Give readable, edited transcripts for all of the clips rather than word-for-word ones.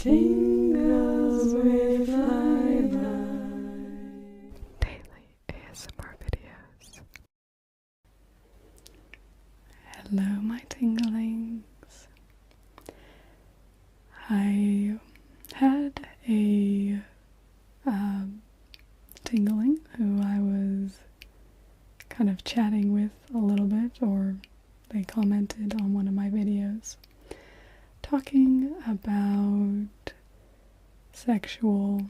Tingles with flyby. Daily ASMR videos. Hello, my tinglings. I had a tingling who I was kind of chatting with a little bit, or they commented on one of my videos talking about sexual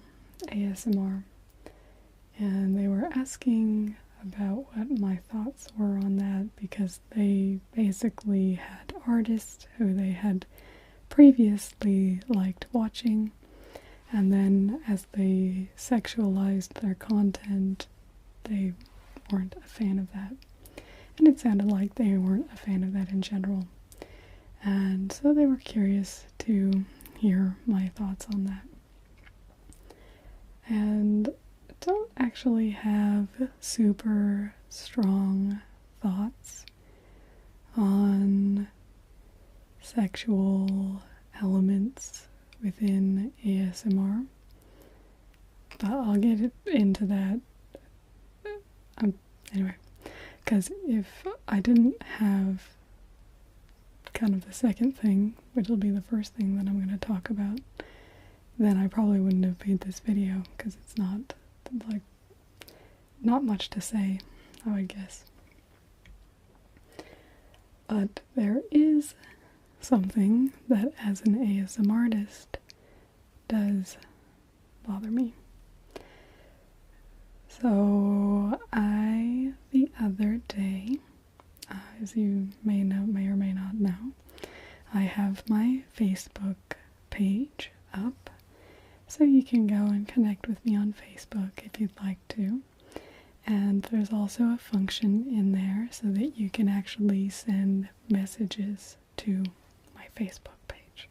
ASMR, and they were asking about what my thoughts were on that, because they basically had artists who they had previously liked watching, and then as they sexualized their content, they weren't a fan of that. And it sounded like they weren't a fan of that in general. And so they were curious to hear my thoughts on that. And I don't actually have super strong thoughts on sexual elements within ASMR, but I'll get into that anyway, because if I didn't have kind of the second thing, which will be the first thing that I'm going to talk about, then I probably wouldn't have made this video, because it's not much to say, I would guess. But there is something that, as an ASMRtist, does bother me. So the other day, as you may or may not know, I have my Facebook page up, so you can go and connect with me on Facebook if you'd like to. And there's also a function in there so that you can actually send messages to my Facebook page.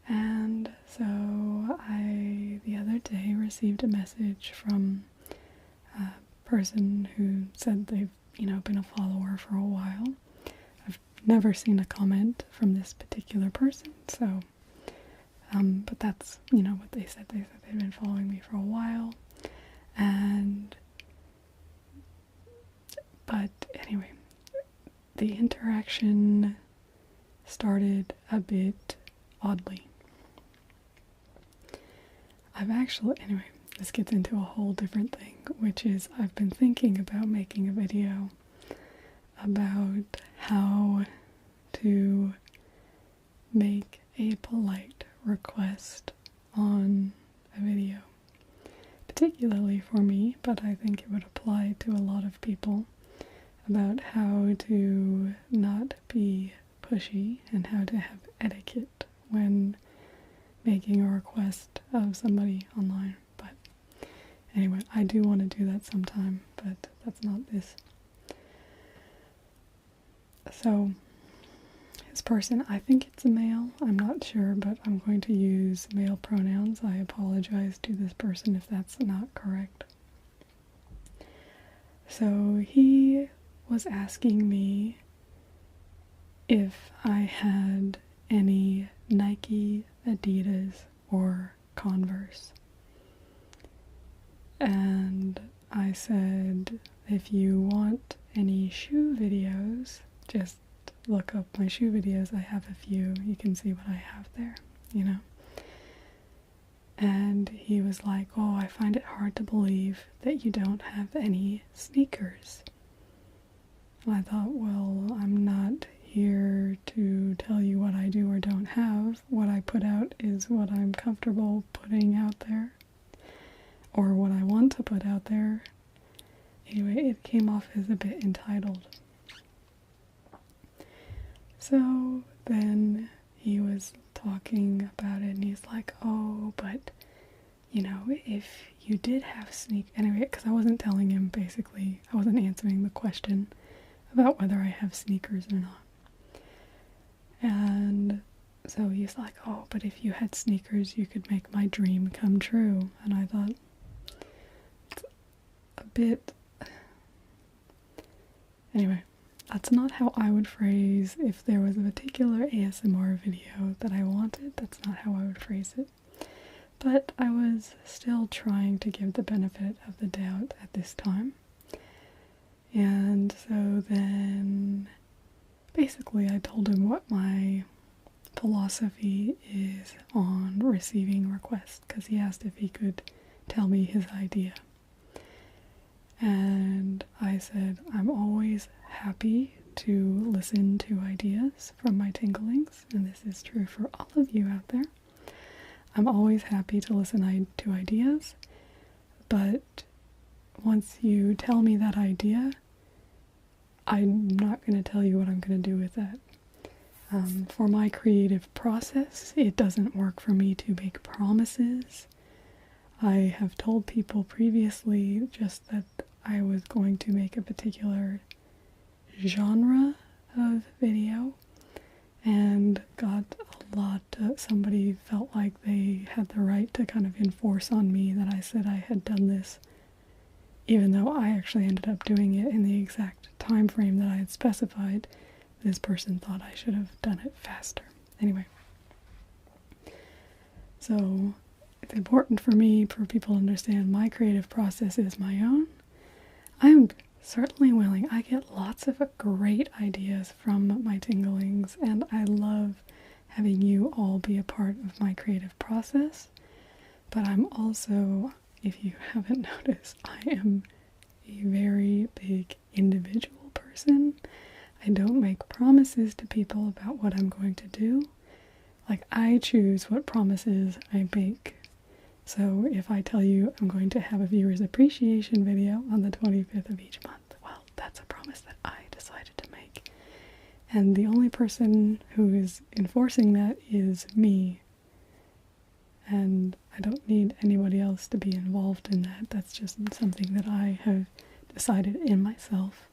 And so I, the other day, received a message from a person who said they've, been a follower for a while. I've never seen a comment from this particular person, so, but that's, what they said. They said they'd been following me for a while, but anyway, the interaction started a bit oddly. Anyway, this gets into a whole different thing, which is I've been thinking about making a video about how to make a polite request on a video. Particularly for me, but I think it would apply to a lot of people, about how to not be pushy and how to have etiquette when making a request of somebody online. But anyway, I do want to do that sometime, but that's not this. So, this person, I think it's a male, I'm not sure, but I'm going to use male pronouns. I apologize to this person if that's not correct. So he was asking me if I had any Nike, Adidas, or Converse. And I said, if you want any shoe videos, just look up my shoe videos. I have a few. You can see what I have there, And he was like, oh, I find it hard to believe that you don't have any sneakers. And I thought, well, I'm not here to tell you what I do or don't have. What I put out is what I'm comfortable putting out there, or what I want to put out there. Anyway, it came off as a bit entitled. So then he was talking about it, and he's like, oh, but, if you did have anyway, because I wasn't telling him, basically, I wasn't answering the question about whether I have sneakers or not. And so he's like, oh, but if you had sneakers, you could make my dream come true. And I thought, it's a bit, anyway, that's not how I would phrase if there was a particular ASMR video that I wanted. That's not how I would phrase it. But I was still trying to give the benefit of the doubt at this time. And so then basically I told him what my philosophy is on receiving requests, because he asked if he could tell me his idea. And I said, I'm always happy to listen to ideas from my tinglings, and this is true for all of you out there. I'm always happy to listen to ideas, but once you tell me that idea, I'm not going to tell you what I'm going to do with that. For my creative process, it doesn't work for me to make promises. I have told people previously just that I was going to make a particular genre of video, and got a lot somebody felt like they had the right to kind of enforce on me that I said I had done this, even though I actually ended up doing it in the exact time frame that I had specified. This person thought I should have done it faster. Anyway, so it's important for me for people to understand my creative process is my own. I'm certainly willing. I get lots of great ideas from my tinglings, and I love having you all be a part of my creative process. But I'm also, if you haven't noticed, I am a very big individual person. I don't make promises to people about what I'm going to do. Like, I choose what promises I make. So if I tell you I'm going to have a viewer's appreciation video on the 25th of each month, well, that's a promise that I decided to make. And the only person who is enforcing that is me. And I don't need anybody else to be involved in that. That's just something that I have decided in myself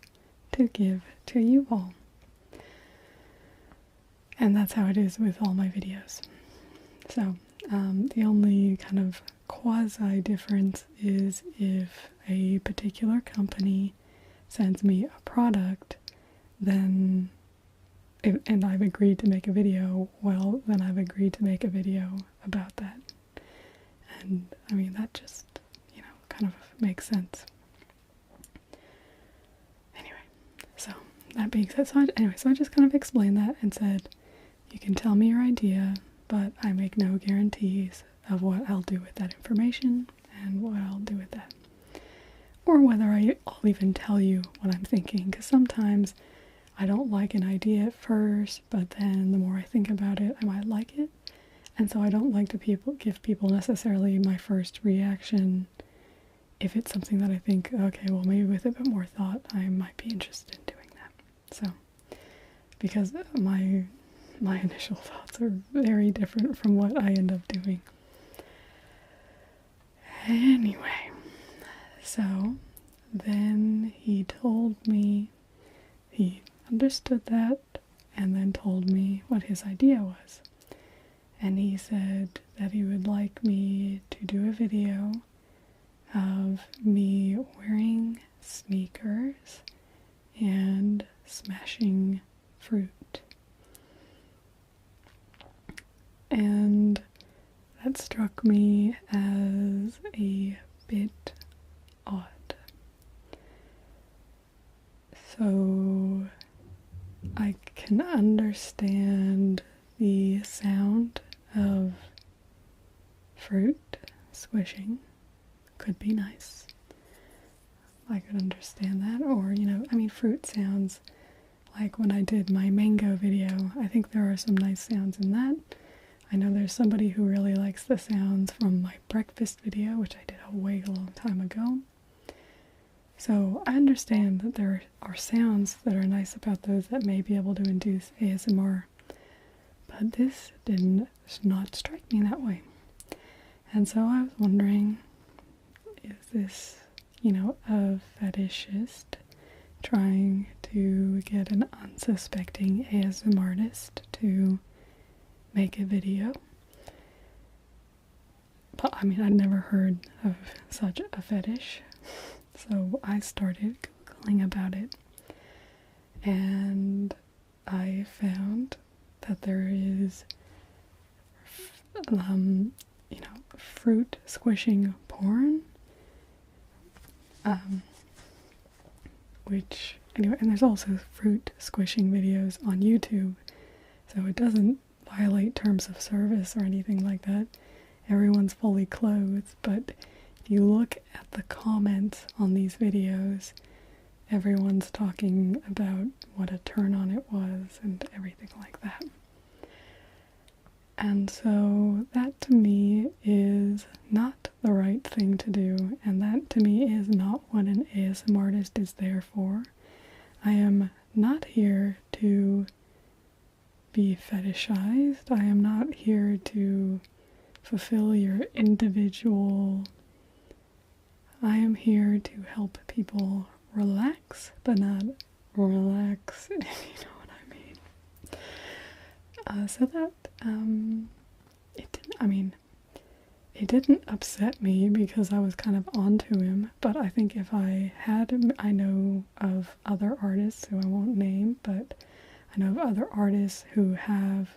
to give to you all. And that's how it is with all my videos. So, the only kind of quasi difference is if a particular company sends me a product, then, and I've agreed to make a video, well, then I've agreed to make a video about that. And, I mean, that just, kind of makes sense. So, that being said, so I just kind of explained that and said, you can tell me your idea, but I make no guarantees of what I'll do with that information and what I'll do with that. Or whether I'll even tell you what I'm thinking, because sometimes I don't like an idea at first, but then the more I think about it, I might like it. And so I don't like to give people necessarily my first reaction if it's something that I think, okay, well, maybe with a bit more thought, I might be interested in doing that. So, because my initial thoughts are very different from what I end up doing. Anyway, so then he told me, he understood that, and then told me what his idea was. And he said that he would like me to do a video of me wearing sneakers and smashing fruit. And that struck me as a bit odd. So I can understand the sound of fruit squishing. Could be nice. I could understand that. Or, fruit sounds, like when I did my mango video, I think there are some nice sounds in that. I know there's somebody who really likes the sounds from my breakfast video, which I did a way long time ago. So I understand that there are sounds that are nice about those that may be able to induce ASMR. But this did not strike me that way. And so I was wondering, is this, a fetishist trying to get an unsuspecting ASMRtist to make a video? But, I'd never heard of such a fetish. So I started Googling about it. and I found that there is, fruit squishing porn, which, anyway, and there's also fruit squishing videos on YouTube, so it doesn't violate terms of service or anything like that. Everyone's fully clothed, but if you look at the comments on these videos, everyone's talking about what a turn on it was and everything like that. And so that to me is not the right thing to do, and that to me is not what an ASMRtist is there for. I am not here to be fetishized. I am not here to fulfill your individual. I am here to help people relax, but not relax, if you know what I mean. So that, it didn't upset me because I was kind of onto him, but I think if I had him, I know of other artists who I won't name, but I know of other artists who have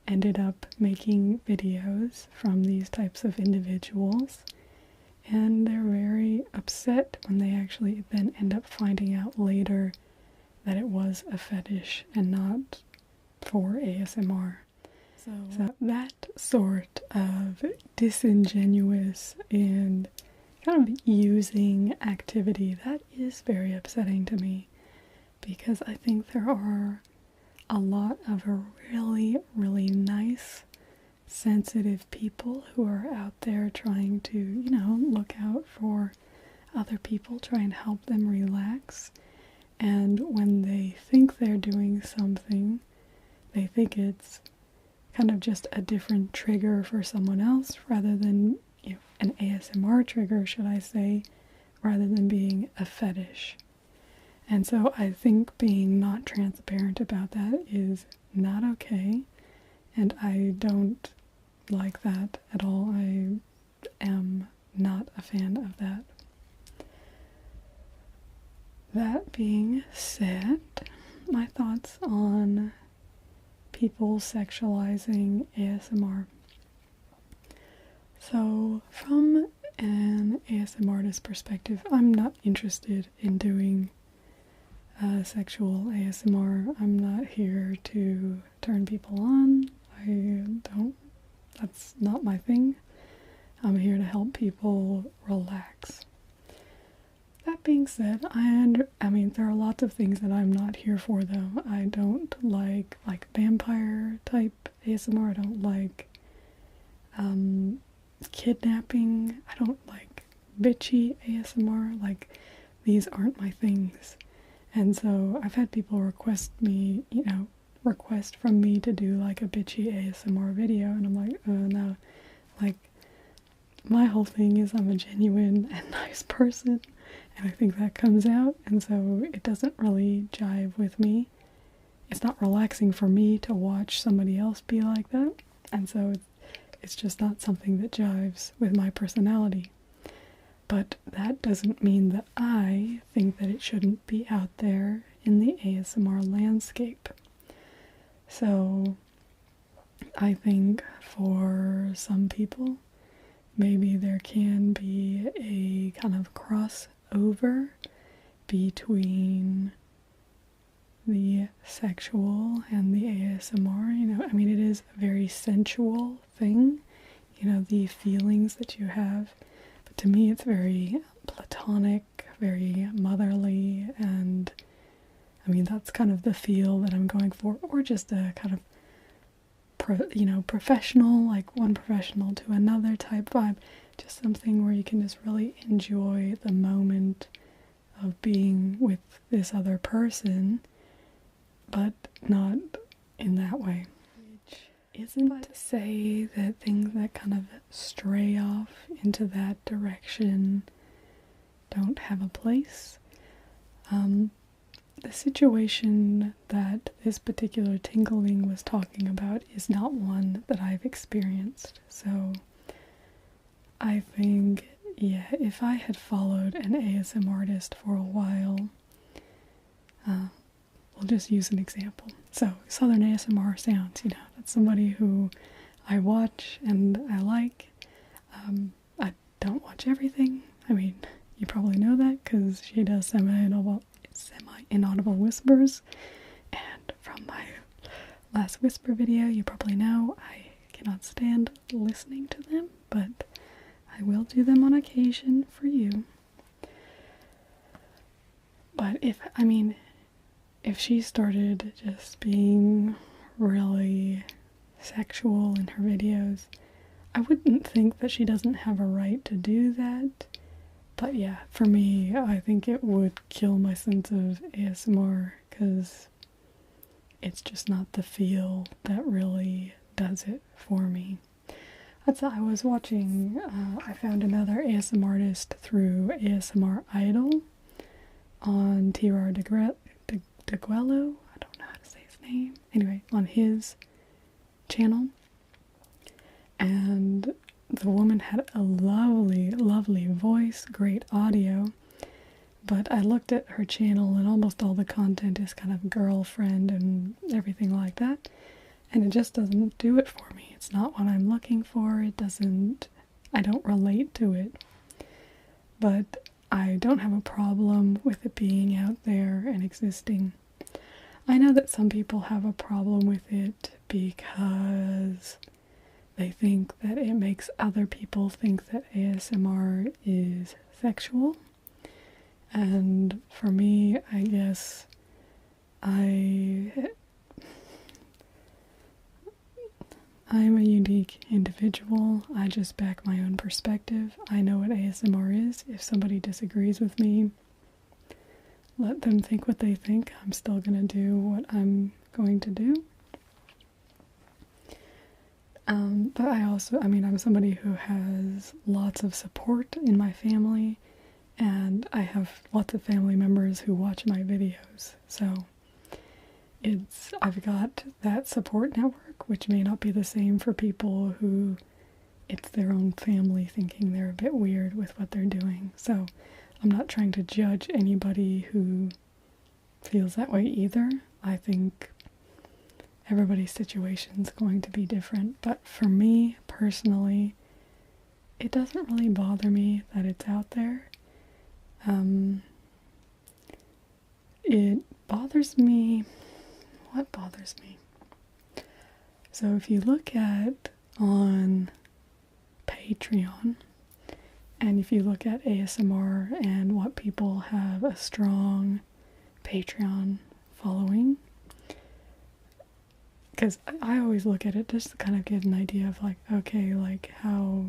ended up making videos from these types of individuals, and they're very upset when they actually then end up finding out later that it was a fetish and not for ASMR. So that sort of disingenuous and kind of using activity, that is very upsetting to me, because I think there are a lot of really, really nice, sensitive people who are out there trying to, look out for other people, try and help them relax. And when they think they're doing something, they think it's kind of just a different trigger for someone else rather than, an ASMR trigger, should I say, rather than being a fetish. And so I think being not transparent about that is not okay, and I don't like that at all. I am not a fan of that. That being said, my thoughts on people sexualizing ASMR. So, from an ASMRtist perspective, I'm not interested in doing sexual ASMR. I'm not here to turn people on. That's not my thing. I'm here to help people relax. That being said, there are lots of things that I'm not here for, though. I don't like vampire type ASMR. I don't like kidnapping. I don't like bitchy ASMR. These aren't my things. And so I've had people request from me to do a bitchy ASMR video, and I'm like, no. My whole thing is I'm a genuine and nice person, and I think that comes out, and so it doesn't really jive with me. It's not relaxing for me to watch somebody else be like that, and so it's just not something that jives with my personality. But that doesn't mean that I think that it shouldn't be out there in the ASMR landscape. So I think for some people, maybe there can be a kind of crossover between the sexual and the ASMR. It is a very sensual thing, the feelings that you have. But to me, it's very platonic, very motherly, and that's kind of the feel that I'm going for, or just a kind of professional, like one professional to another type vibe, just something where you can just really enjoy the moment of being with this other person, but not in that way. Which isn't to say that things that kind of stray off into that direction don't have a place. The situation that this particular tingling was talking about is not one that I've experienced, so I think, if I had followed an ASMRtist for a while, we'll just use an example. So, Southern ASMR sounds, you know, that's somebody who I watch and I like. I don't watch everything. I mean, you probably know that because she does semi-inaudible whispers. And from my last whisper video, you probably know I cannot stand listening to them, but I will do them on occasion for you. But if she started just being really sexual in her videos, I wouldn't think that she doesn't have a right to do that. But yeah, for me, I think it would kill my sense of ASMR because it's just not the feel that really does it for me. I was watching, I found another ASMRtist through ASMR Idol on Tirar DeGuello. I don't know how to say his name. Anyway, on his channel. And the woman had a lovely, lovely voice, great audio. But I looked at her channel and almost all the content is kind of girlfriend and everything like that. And it just doesn't do it for me. It's not what I'm looking for. I don't relate to it. But I don't have a problem with it being out there and existing. I know that some people have a problem with it because they think that it makes other people think that ASMR is sexual. And for me, I guess I'm a unique individual. I just back my own perspective. I know what ASMR is. If somebody disagrees with me, let them think what they think. I'm still gonna do what I'm going to do. But I'm somebody who has lots of support in my family, and I have lots of family members who watch my videos. So I've got that support network, which may not be the same for people who it's their own family thinking they're a bit weird with what they're doing. So I'm not trying to judge anybody who feels that way either. I think everybody's situation is going to be different. But for me, personally, it doesn't really bother me that it's out there. It bothers me. What bothers me? So if you look at on Patreon, and if you look at ASMR and what people have a strong Patreon following, because I always look at it just to kind of get an idea of like, okay, like how,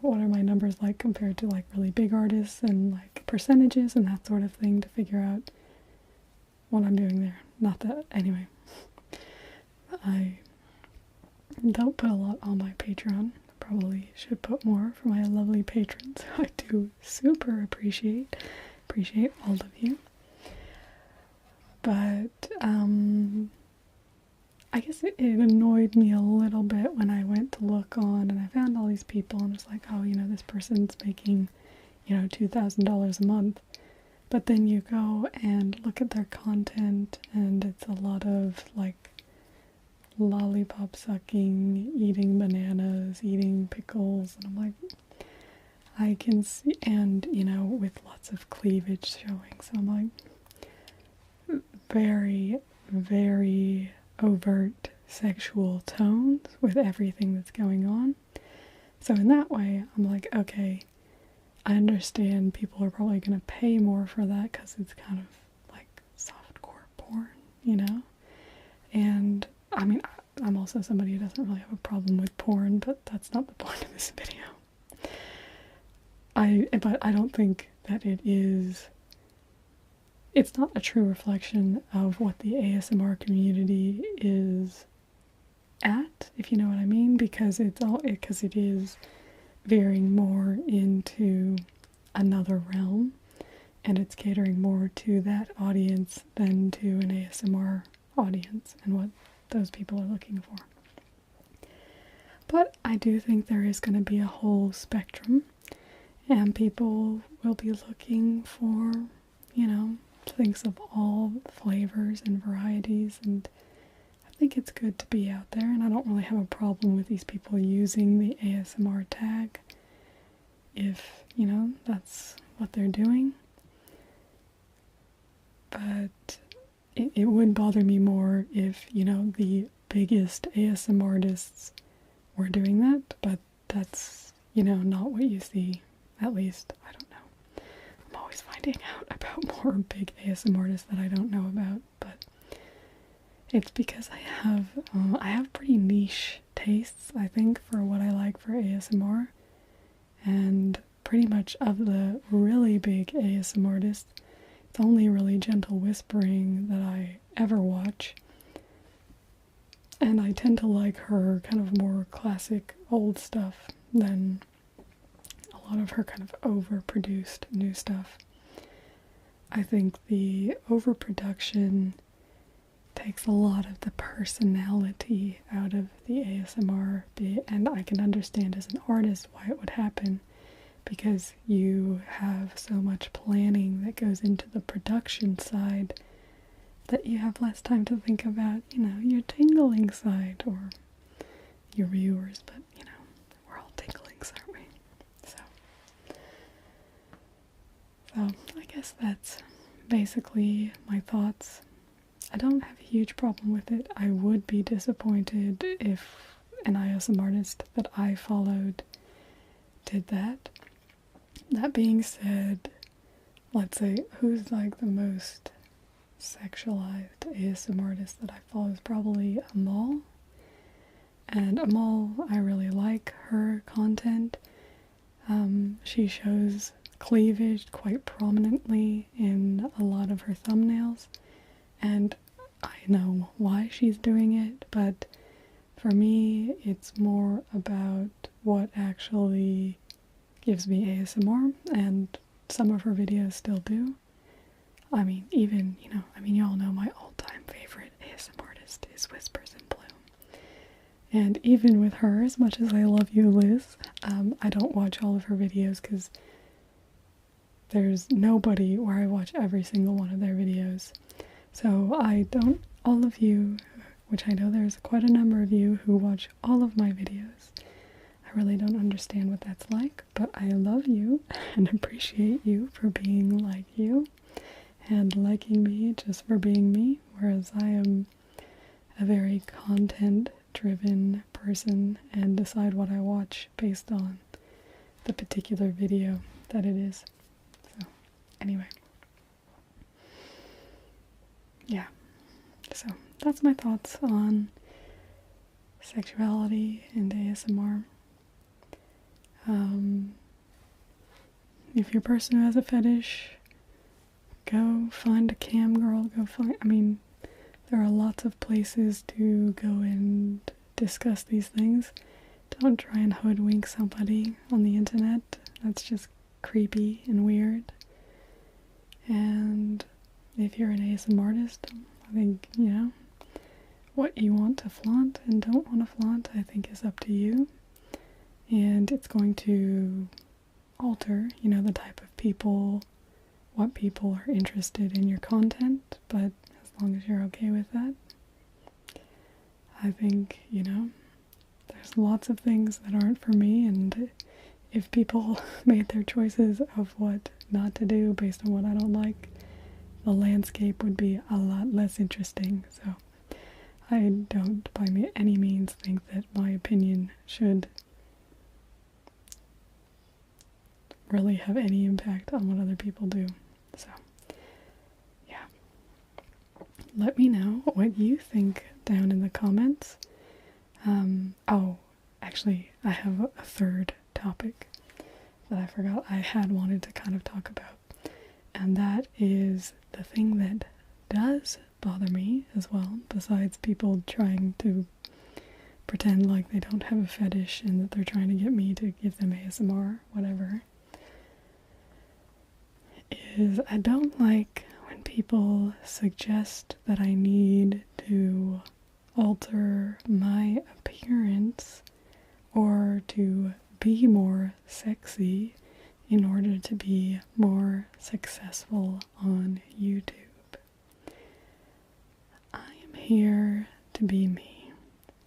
what are my numbers like compared to like really big artists and like percentages and that sort of thing to figure out what I'm doing there. Not that, anyway. I don't put a lot on my Patreon. Probably should put more for my lovely patrons. I do super appreciate all of you. But, I guess it annoyed me a little bit when I went to look on and I found all these people and was like, oh, this person's making, $2,000 a month. But then you go and look at their content and it's a lot of like lollipop sucking, eating bananas, eating pickles, and I'm like, I can see, and with lots of cleavage showing, so I'm like, very, very overt sexual tones with everything that's going on. So in that way, I'm like, okay, I understand people are probably going to pay more for that because it's kind of like softcore porn, And I mean, I'm also somebody who doesn't really have a problem with porn, but that's not the point of this video. But I don't think that it's not a true reflection of what the ASMR community is at, if you know what I mean, because it is veering more into another realm, and it's catering more to that audience than to an ASMR audience and what those people are looking for. But I do think there is going to be a whole spectrum, and people will be looking for, thinks of all flavors and varieties, and I think it's good to be out there, and I don't really have a problem with these people using the ASMR tag if, you know, that's what they're doing. But it would bother me more if, you know, the biggest ASMRtists were doing that, but that's, you know, not what you see, at least, I don't know. I'm always finding out about more big ASMRtists that I don't know about, but it's because I have pretty niche tastes, I think, for what I like for ASMR, and pretty much of the really big ASMRtists, it's only really gentle whispering that I ever watch, and I tend to like her kind of more classic old stuff than a lot of her kind of overproduced new stuff. I think the overproduction takes a lot of the personality out of the ASMR, and I can understand as an artist why it would happen, because you have so much planning that goes into the production side that you have less time to think about, you know, your tingling side or your viewers, but, you know, we're all tinglings, aren't we? So I guess that's basically my thoughts. I don't have a huge problem with it. I would be disappointed if an ASMRtist that I followed did that. That being said, let's say, who's like the most sexualized ASMRtist that I follow is probably Amal. And Amal, I really like her content. She shows cleavage quite prominently in a lot of her thumbnails, and I know why she's doing it, but for me it's more about what actually gives me ASMR, and some of her videos still do. I mean, even, you know, you all know my all-time favorite ASMRtist is Whispers in Bloom. And even with her, as much as I love you, Liz, I don't watch all of her videos because there's nobody where I watch every single one of their videos. So I don't, all of you, which I know there's quite a number of you who watch all of my videos, I really don't understand what that's like, but I love you and appreciate you for being like you and liking me just for being me, whereas I am a very content-driven person and decide what I watch based on the particular video that it is. So, anyway. Yeah. So, that's my thoughts on sexuality and ASMR. If you're a person who has a fetish, go find a cam girl, there are lots of places to go and discuss these things. Don't try and hoodwink somebody on the internet. That's just creepy and weird. And if you're an ASMRtist, I think, you know, what you want to flaunt and don't want to flaunt, I think is up to you. And it's going to alter, you know, the type of people, what people are interested in your content, but as long as you're okay with that, I think, you know, there's lots of things that aren't for me, and if people made their choices of what not to do based on what I don't like, the landscape would be a lot less interesting. So I don't by any means think that my opinion should really have any impact on what other people do. So, yeah. Let me know what you think down in the comments. Oh, actually, I have a third topic that I forgot I had wanted to kind of talk about. And that is the thing that does bother me as well, besides people trying to pretend like they don't have a fetish and that they're trying to get me to give them ASMR, whatever, is I don't like when people suggest that I need to alter my appearance or to be more sexy in order to be more successful on YouTube. I am here to be me.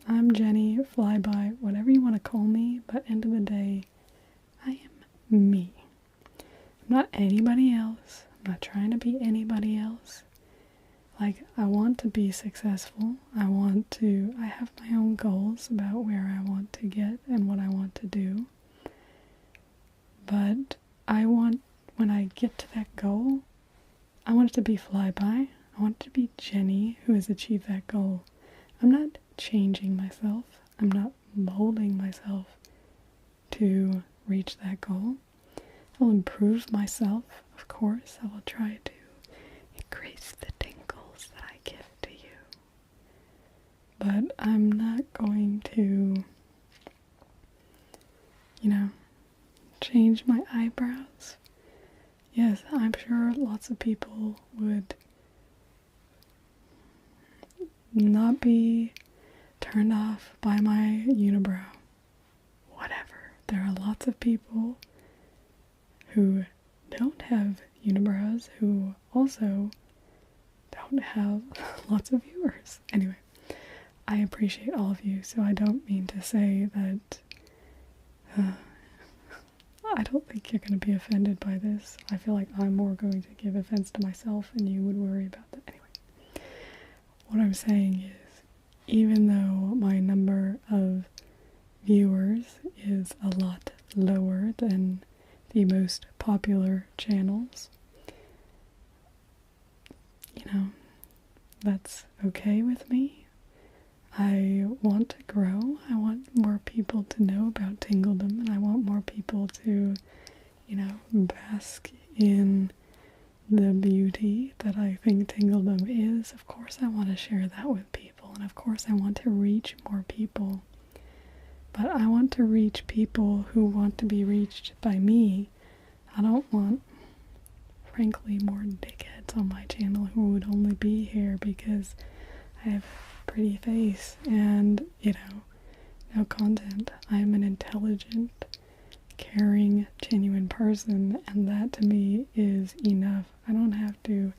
I'm Jenny, flyby, whatever you want to call me, but end of the day, I am me. I'm not anybody else. I'm not trying to be anybody else. Like, I want to be successful. I have my own goals about where I want to get and what I want to do. But when I get to that goal, I want it to be flyby. I want it to be Jenny who has achieved that goal. I'm not changing myself. I'm not molding myself to reach that goal. I will improve myself, of course. I will try to increase the tingles that I give to you. But I'm not going to, change my eyebrows. Yes, I'm sure lots of people would not be turned off by my unibrow. Whatever. There are lots of people who don't have unibrows who also don't have lots of viewers. Anyway, I appreciate all of you, so I don't mean to say that I don't think you're going to be offended by this. I feel like I'm more going to give offense to myself and you would worry about that. Anyway, what I'm saying is, even though my number of viewers is a lot lower than the most popular channels, that's okay with me. I want to grow. I want more people to know about Tingledom, and I want more people to, bask in the beauty that I think Tingledom is. Of course I want to share that with people, and of course I want to reach more people. But I want to reach people who want to be reached by me. I don't want, frankly, more dickheads on my channel who would only be here because I have a pretty face and, no content. I'm an intelligent, caring, genuine person, and that to me is enough. I don't have to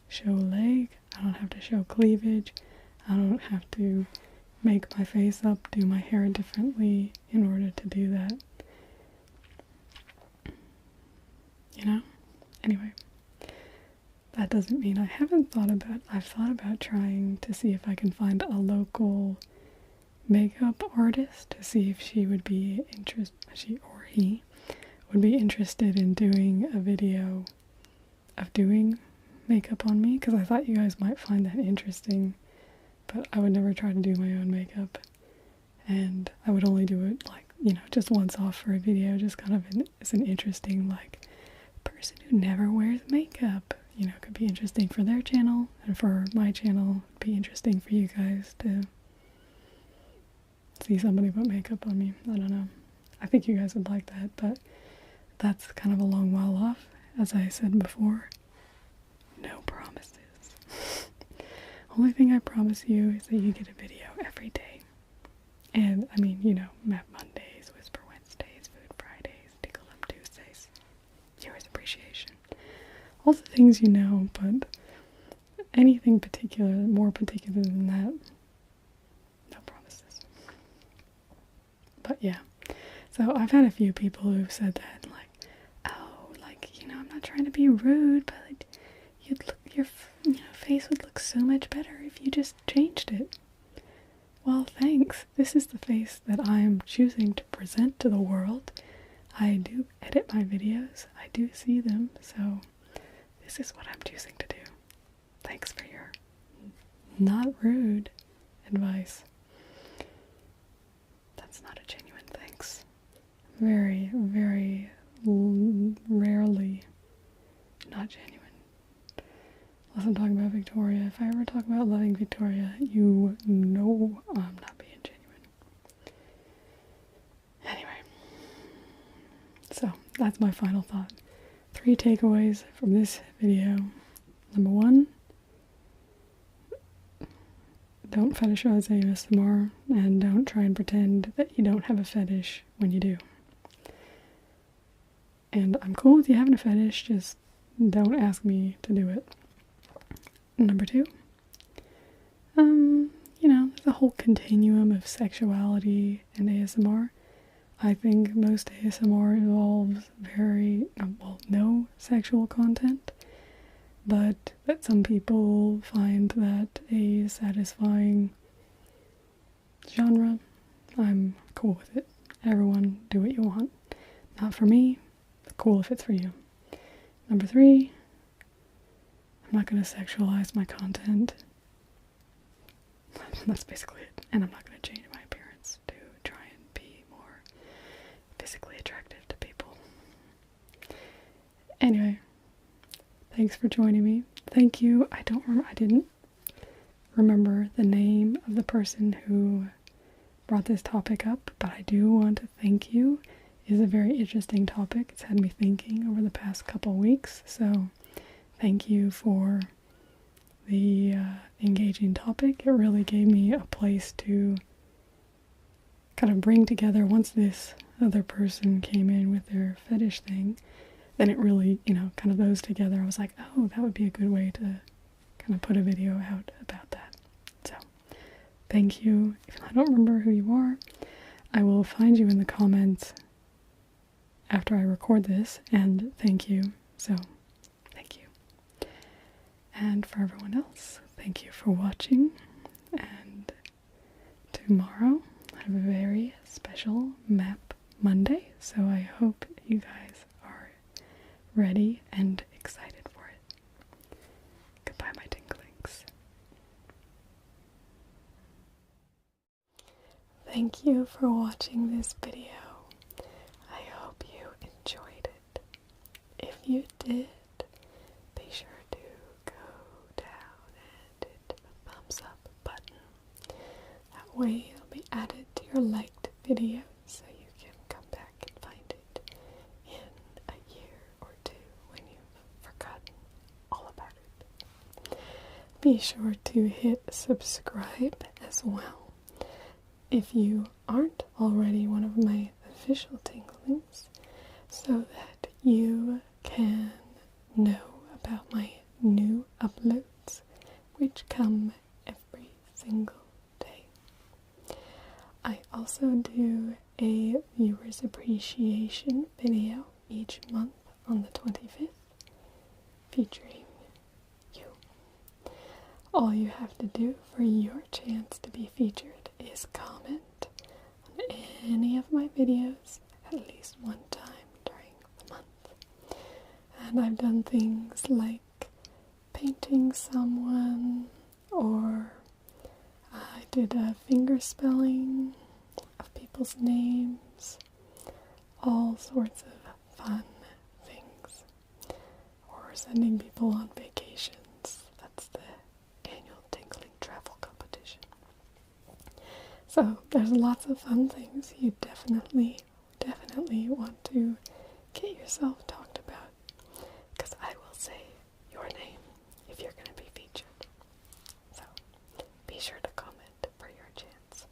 show leg, I don't have to show cleavage, I don't have to make my face up, do my hair differently in order to do that. Anyway, that doesn't mean I've thought about trying to see if I can find a local makeup artist to see if she or he would be interested in doing a video of doing makeup on me, because I thought you guys might find that interesting, but I would never try to do my own makeup, and I would only do it just once off for a video, just kind of as an interesting person who never wears makeup. It could be interesting for their channel, and for my channel, it'd be interesting for you guys to see somebody put makeup on me. I don't know. I think you guys would like that, but that's kind of a long while off. As I said before, no promises. Only thing I promise you is that you get a video every day. And, Map Mondays, Whisper Wednesdays, Food Fridays, Tingledom Tuesdays, Viewers Appreciation. All the things but anything more particular than that, no promises. But yeah, so I've had a few people who've said that, I'm not trying to be rude, but your face would look so much better if you just changed it. Well, thanks. This is the face that I'm choosing to present to the world. I do edit my videos. I do see them, so this is what I'm choosing to do. Thanks for your not rude advice. That's not a genuine thanks. Very, very rarely not genuine. Unless I'm talking about Victoria. If I ever talk about loving Victoria, you know I'm not being genuine. Anyway. So, that's my final thought. 3 takeaways from this video. Number 1, don't fetishize ASMR, and don't try and pretend that you don't have a fetish when you do. And I'm cool with you having a fetish, just don't ask me to do it. Number 2, there's a whole continuum of sexuality in ASMR. I think most ASMR involves no sexual content, but that some people find that a satisfying genre. I'm cool with it. Everyone do what you want. Not for me, but cool if it's for you. Number 3, I'm not going to sexualize my content. That's basically it. And I'm not going to change my appearance to try and be more physically attractive to people. Anyway, thanks for joining me. Thank you. I didn't remember the name of the person who brought this topic up, but I do want to thank you. It is a very interesting topic. It's had me thinking over the past couple weeks, so thank you for the engaging topic. It really gave me a place to kind of bring together. Once this other person came in with their fetish thing, then it really, kind of those together. I was like, oh, that would be a good way to kind of put a video out about that. So, thank you. If I don't remember who you are, I will find you in the comments after I record this, and thank you. So, thank you. And for everyone else, thank you for watching, and tomorrow I have a very special map Monday, so I hope you guys are ready and excited for it. Goodbye, my tinklings. Thank you for watching this video. I hope you enjoyed it. If you did, be sure to go down and hit the thumbs up button. That way it'll be added to your liked videos so you can come back and find it in a year or 2 when you've forgotten all about it. Be sure to hit subscribe as well if you aren't already one of my official tinglings, so that you can know about my new uploads, which come every single day. I also do a viewers appreciation video each month on the 25th, featuring you. All you have to do for your chance to be featured is comment on any of my videos at least one time during the month. And I've done things like painting someone, or I did a finger spelling of people's names, all sorts of fun things, or sending people on vacations. That's the annual tingling travel competition. So there's lots of fun things you definitely want to get yourself talked about, because I will say your name if you're going to be featured. So be sure to comment for your chance.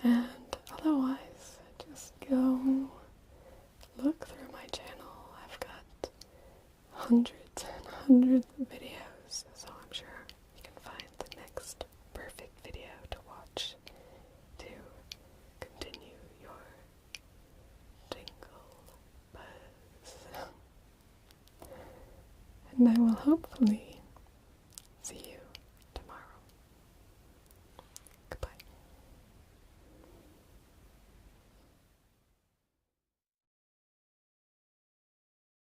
And otherwise, just go look through my channel. I've got hundreds and hundreds of videos, so I'm sure you can find the next perfect video to watch to continue your tingle buzz. And I will hopefully